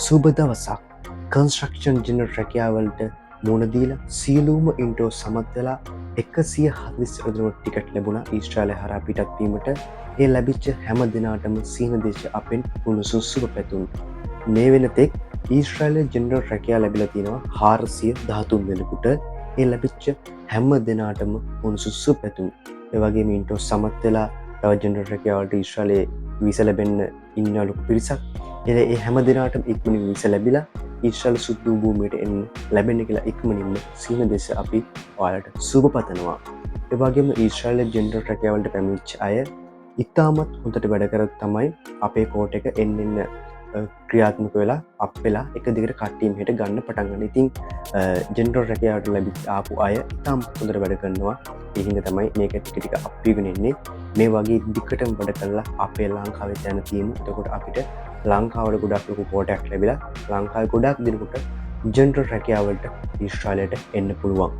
සුබ දවසක් construction general රැකියාවලට මුණදීලා සියලුම ඉන්ටෝ සමත් වෙලා 140 ටිකට් ලැබුණා ඊශ්‍රායලය හරහා පිටත්වීමට. ඒ ලැබිච්ච හැම දෙනාටම සීන දේශ අපෙන් උණුසුම් සුබ පැතුම්. මේ වෙනතෙක් ඊශ්‍රායලය ජෙනරල් රැකියා ලැබිලා තියෙනවා 413 දෙනෙකුට. ඒ ලැබිච්ච හැම දෙනාටම උණුසුම් සුබ පැතුම්. ඒ වගේම ඉන්ටෝ සමත් වෙලා තව ජෙනරල් රැකියාවලට ඊශ්‍රායලයේ වීසා ලැබෙන්න ඉන්න ලොකු පිරිසක්. ඒ හැම දෙනාටම ඉක්මනින් වීසා ලැබිලා ඊශ්‍රායල සුදු භූමියට එන්න ලැබෙන්න කියලා ඉක්මනින්ම සීන දේශ අපි ඔයාලට සුබ පතනවා. ඒ වගේම ඊශ්‍රායල ජෙනරල් රැකියාවලට පැමිණිච්ච අය ඉතාමත් හොඳට වැඩ කරොත් තමයි අපේ කෝට් එක එන්න ක්‍රියාත්මක වෙලා අප් වෙලා එක දිගට කට්ටිය මෙහෙට ගන්න පටන් ගන්න. ඉතින් ජෙනරල් රැකියාවට ලැබිච්ච ආපු අය ඉතාම හොඳට වැඩ කරනවා. ඒ හින්දා තමයි මේක ටික ටික අප් වෙගෙන එන්නේ. මේ වගේ දිගටම වැඩ කරලා අපේ ලංකාවේ යන තියමු. එතකොට අපිට ලංකාවට ගොඩක් ලොකු කෝටයක් ලැබිලා ලංකාවේ ගොඩක් දිනකට ජෙනරල් රැකියාවලට ඊශ්‍රායලයට එන්න පුළුවන්.